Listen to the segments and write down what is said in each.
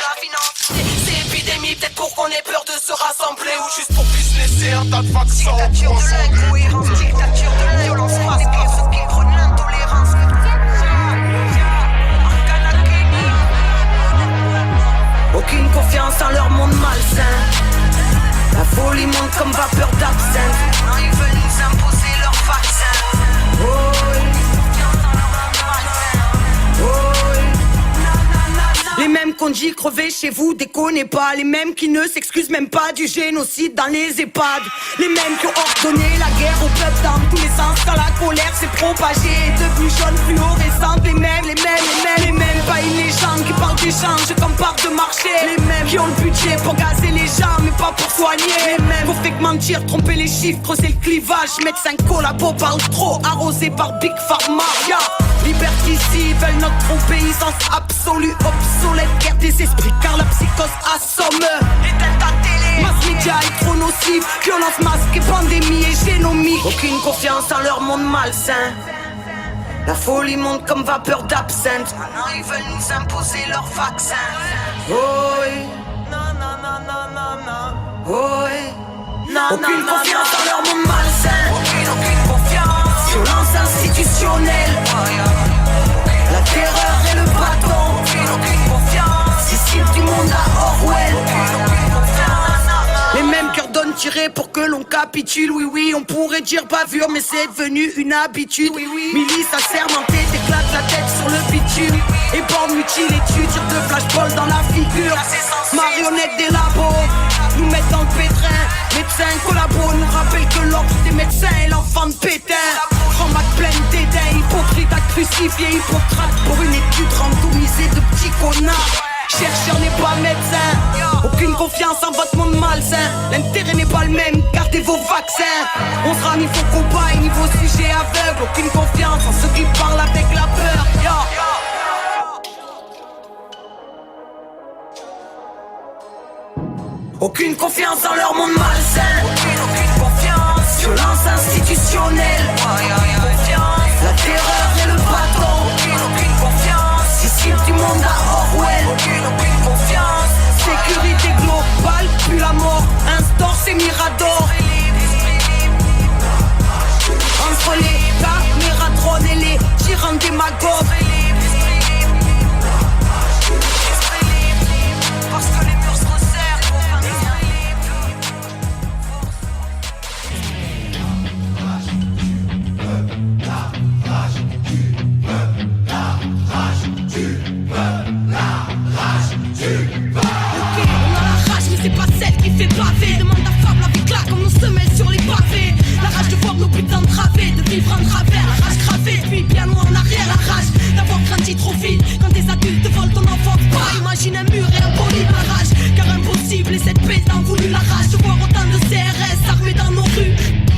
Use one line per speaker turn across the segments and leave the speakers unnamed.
la finance. C'est épidémie, peut-être pour qu'on ait peur de se rassembler ou juste pour plus laisser un tas de vaccins. Dictature de l'incohérence, dictature de la violence masquée, ceux qui prônent l'intolérance. Aucune confiance en leur monde malsain. La folie monte comme vapeur d'absinthe. Non, ils veulent nous imposer leur vaccin. Oh, les mêmes qu'on dit crever chez vous, déconnez pas. Les mêmes qui ne s'excusent même pas du génocide dans les EHPAD. Les mêmes qui ont ordonné la guerre au peuple dans tous les sens. Quand la colère s'est propagée, devenue jaune fluorescente. Les mêmes pas une légende qui parle d'échange comme part de marché. Les mêmes qui ont le budget pour gazer les gens mais pas pour soigner. Les mêmes qu'on fait que mentir, tromper les chiffres, creuser le clivage. Médecins collabos parlent trop, arrosés par Big Pharma. Liberticide veulent notre obéissance absolue, obsolète, guerre des esprits car la psychose assomme. Éteins ta télé, mass média est trop nocif, violence masquée, pandémie et génomique. Aucune confiance en leur monde malsain. La folie monte comme vapeur d'absinthe. Non, ils veulent nous imposer leur vaccin. Oh oui. Oh oui. Aucune confiance en leur monde malsain. Aucune confiance. Violence institutionnelle. La terreur et le bâton. Aucune confiance. Disciple du monde à Orwell. Aucune confiance. Les mêmes qui ordonnent tirer pour que l'on capitule. Oui, on pourrait dire bavure, mais c'est devenu une habitude. Milice assermentée, t'éclates la tête sur le bitume. Et bornes mutilées, tu tires de flashball dans la figure. Marionnettes des labos, nous mettent dans le pétrin. Médecins collabos nous rappellent que l'ordre des médecins est l'enfant de Pétain. Prends ma pleine dédain, hypocrite à crucifier Hippocrate pour une étude randomisée de petits connards. Chercheur n'est pas médecin. Aucune confiance en votre monde malsain. L'intérêt n'est pas le même, gardez vos vaccins. On sera niveau combat et niveau sujet aveugle. Aucune confiance en ceux qui parlent avec la peur. Aucune confiance en leur monde malsain. Aucune confiance. Violence institutionnelle. La terreur et le bâton. Aucune confiance. Disciple du monde à Orwell. Aucune confiance. Sécurité globale, puis la mort. Instaure ces miradors. Entre les caméras drones et les tyrans démagogues. Parce que les murs se resserrent. C'est pas celle qui fait baver. Demande à Fable avec là comme on se mêle sur les pavés. La rage de voir nos putains entravés, de vivre en travers, la rage gravée, puis bien loin en arrière, la rage d'avoir grandi trop vite. Quand des adultes volent ton enfant pas, imagine un mur et un bolide, la rage. Car impossible et cette paix t'en voulu. La rage de voir autant de CRS armés dans nos rues.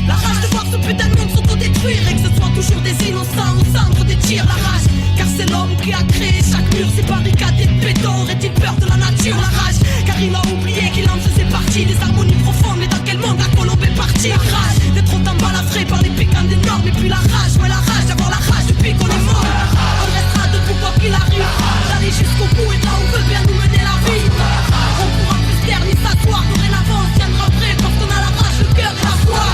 La rage de voir ce putain de monde s'autodétruire et que ce soit toujours des innocents au centre des tirs. La rage, car c'est l'homme qui a créé chaque mur. Ces barricades et de béton, aurait-il peur de la nature? La rage, car il a oublié qu'il en faisait partie. Des harmonies profondes, mais dans quel monde la colombe est partie? La rage d'être autant balafré par les piquants des normes. Et puis la rage, ouais la rage d'avoir la rage depuis qu'on est mort. On restera debout quoi qu'il arrive, d'aller jusqu'au bout et là on veut bien nous mener la vie. On pourra plus se taire ni s'asseoir, dorénavant on tiendra prêt quand on a la rage, le cœur et la foi.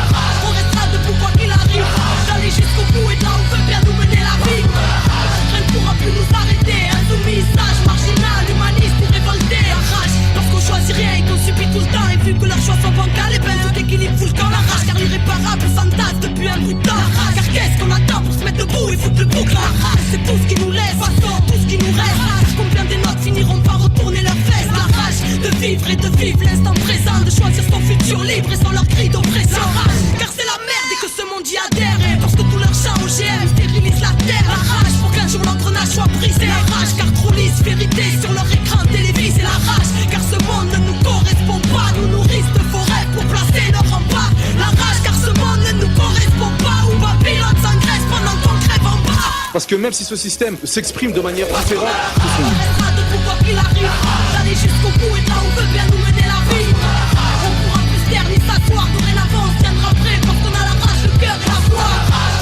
On restera debout quoi qu'il arrive, d'aller jusqu'au bout et là on veut bien nous mener la vie. Rien ne pourra plus nous arrêter, insoumis, sage, marginal, humaniste ou révolté. La rage, lorsqu'on choisit rien et qu'on subit tout le temps. Et vu que leurs choix sont bancals, et ben tout équilibre fout le camp. La rage car l'irréparable s'entasse depuis un bout de temps. La rage, car qu'est-ce qu'on attend pour se mettre debout et foutre le bouc? La rage, c'est tout ce qui nous laisse, façon, tout ce qui nous reste. Combien des notes finiront par retourner leurs fesses? La rage de vivre et de vivre l'instant présent, de choisir son futur libre et sans leur cri d'oppression. La rage, car c'est la merde et que ce monde y adhère. Et parce que tout leur chant OGM stérilise la terre. La rage pour qu'un jour l'engrenage soit brisé. La rage car trop lisse vérité sur leur écran télévisé. La rage car ce monde ne nous correspond pas. Nous nourrissent de forêts pour placer leur rempart. La rage car ce monde ne nous correspond pas. Où Babylone s'engraisse pendant qu'on crève en bas.
Parce que même si ce système s'exprime de manière différente,
on restera debout quoi qu'il arrive, d'aller jusqu'au bout et là on veut bien nous mener la vie. On pourra plus se taire ni s'asseoir, dorénavant on tiendra prêt quand on a la rage, le cœur et la foi.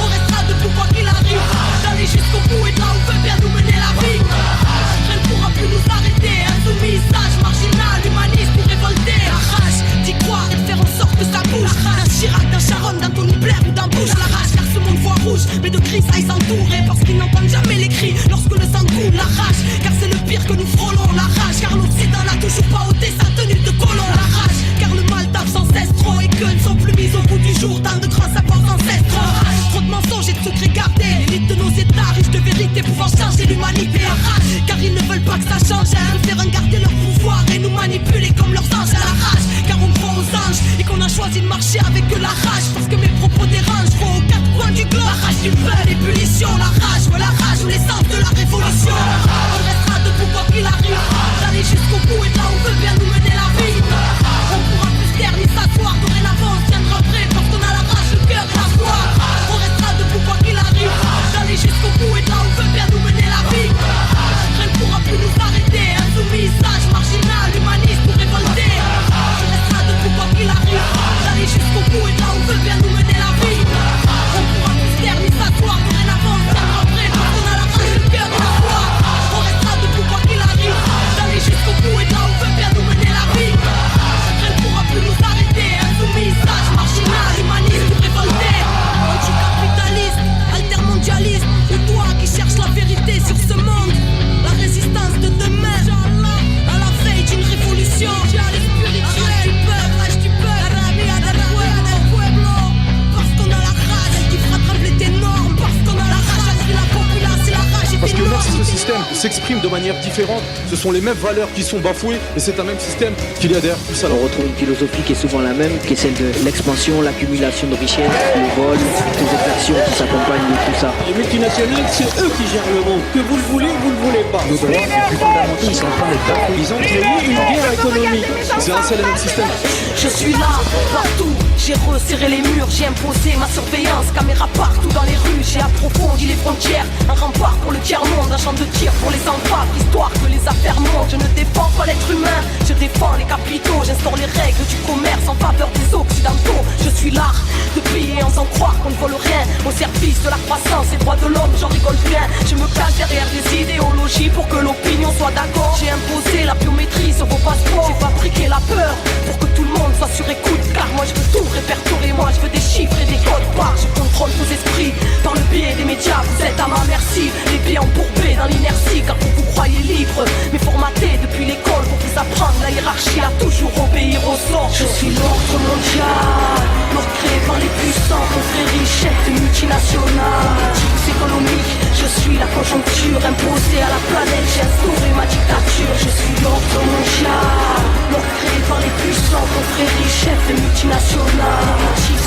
On restera debout quoi qu'il arrive, d'aller jusqu'au bout et là on veut bien nous mener la vie. Rien ne pourra plus nous arrêter, insoumis, sage,
s'exprime de manière différente, ce sont les mêmes valeurs qui sont bafouées et c'est un même système qu'il y a derrière tout ça.
On retrouve une philosophie qui est souvent la même, qui est celle de l'expansion, l'accumulation de richesses, le vol, toutes les exactions qui s'accompagnent de tout ça.
Les multinationales, c'est eux qui gèrent le monde. Que vous le voulez ou vous ne le voulez pas.
Nos droits les plus fondamentaux, ils sont en train d'être bafoués.
Ils ont créé une guerre économique.
C'est un seul et même système.
Je suis là, partout, j'ai resserré les murs, j'ai imposé ma surveillance, caméra partout dans les rues, j'ai approfondi les frontières, un rempart pour le tiers-monde, un champ de tir pour les enfants, histoire que les affaires montent. Je ne défends pas l'être humain, je défends les capitaux, j'instaure les règles du commerce en faveur des occidentaux. Je suis l'art de piller en sans croire qu'on ne vole rien, au service de la croissance et droits de l'homme, j'en rigole bien. Je me cache derrière des idéologies pour que l'opinion soit d'accord. J'ai imposé la biométrie sur vos passeports, j'ai fabriqué la peur pour que tout le monde soit sur écoute, car moi je veux tout répertorier, moi je veux des chiffres et des codes barres. Je contrôle vos esprits par le biais des médias, vous êtes à ma merci, les pieds embourbés dans l'inertie, car vous vous croyez libre, mais formaté depuis l'école pour vous apprendre la hiérarchie à toujours obéir aux ordres. Je suis l'ordre mondial, l'ordre créé par les puissants, confréries, chefs de multinationales, économique. Je suis la conjoncture imposée à la planète, j'ai instauré ma dictature. Je suis l'ordre mondial, l'ordre créé par les puissants, confréries, chefs de multinationales,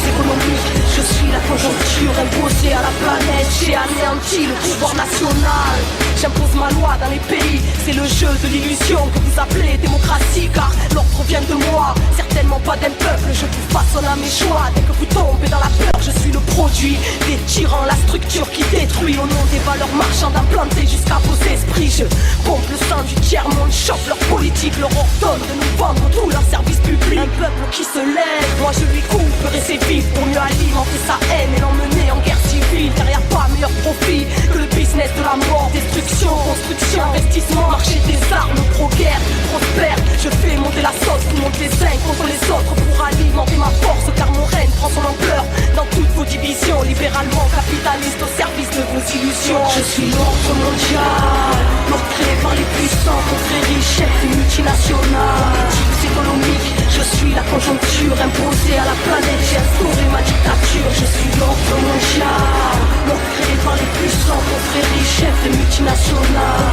économique. Je suis la conjoncture imposée à la planète, j'ai anéanti le pouvoir national. J'impose ma loi dans les pays, c'est le jeu de l'illusion que vous appelez démocratie, car l'ordre vient de moi, certainement pas d'un peuple. Je vous façonne à mes choix, dès que vous tombez dans la peur, je suis le produit des tyrans, la structure qui détruit au nom des valeurs marchandes implantées jusqu'à vos esprits. Je pompe le sang du tiers-monde, chope leur politique, leur ordonne de nous vendre tous leurs services publics. Un peuple qui se lève, moi je lui couperai ses vies pour mieux alimenter sa haine et l'emmener en guerre civile, car y a pas meilleur profit que le business de la mort. Destruction, construction, investissement, marché des armes, pro-guerre, prospère. Je fais monter la sauce, tout monte les uns contre les autres pour alimenter ma force, car mon règne prend son ampleur dans toutes vos divisions, libéralement capitaliste au service de vos illusions. Je suis l'ordre mondial, l'ordre créé par les puissants, confréries, chefs de multinationales, économique. Je suis la conjoncture imposée à la planète, j'ai instauré ma dictature. Je suis l'ordre mondial, l'ordre créé par les puissants, confréries, chefs de multinationales,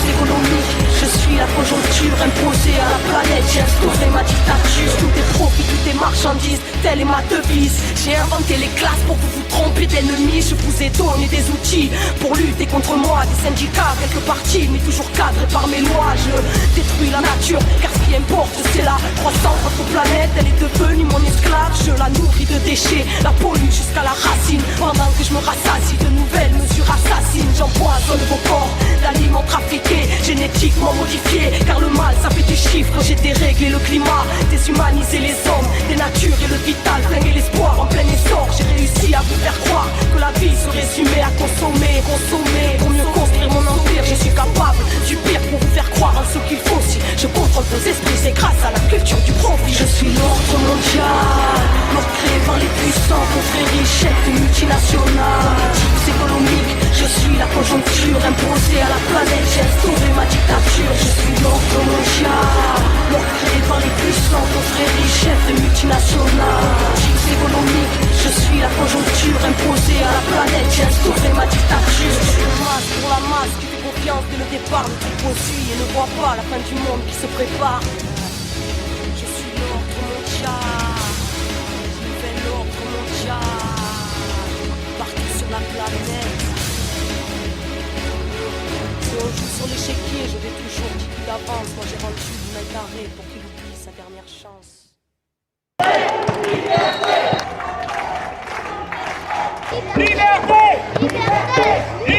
économique. Je suis la conjoncture imposée à la planète, j'ai instauré ma dictature. Tout est profit, tout est marchandise, telle est ma devise. J'ai inventé les classes pour que vous trompiez d'ennemis. Je vous ai donné des outils pour lutter contre moi, des syndicats, quelques partis, mais toujours cadrés par mes lois. Je détruis la nature, car ce qui importe c'est la croissance. Votre planète, elle est devenue mon esclave. Je la nourris de déchets, la pollue jusqu'à la racine, pendant que je me rassasie de nouvelles mesures assassines. J'empoisonne vos corps d'aliments trafiqués, génétiquement modifiés, car le mal ça fait des chiffres. J'ai déréglé le climat, déshumanisé les hommes, dénaturé le vital, flingué l'espoir en plein essor. J'ai réussi à vous faire croire que la vie se résumait à consommer, consommer pour mieux construire mon empire. Je suis capable du pire pour vous faire croire en ce qu'il faut. Si je contrôle vos esprits, c'est grâce à la culture du profit. Je suis l'ordre mondial, l'ordre créé par les puissants, confréries, chefs de multinationales, économique. Je suis la conjoncture imposée à la planète, j'ai instauré ma dictature. Je suis l'ordre mondial, l'ordre créé par les puissants, confréries, chefs de multinationales, économique. Je suis la conjoncture imposée à la planète, j'ai instauré ma dictature. Je suis le masque pour la masse qui fait confiance dès le départ, ne tout poursuit et ne voit pas la fin du monde qui se prépare. Je suis l'ordre mondial, je fais l'ordre mondial, partout sur la planète. Si on joue sur l'échiquier, je vais toujours 10 coups d'avance. Moi j'ai rendu une main carrée pour qu'il oublie sa dernière chance.
Liberté! Liberté! Liberté!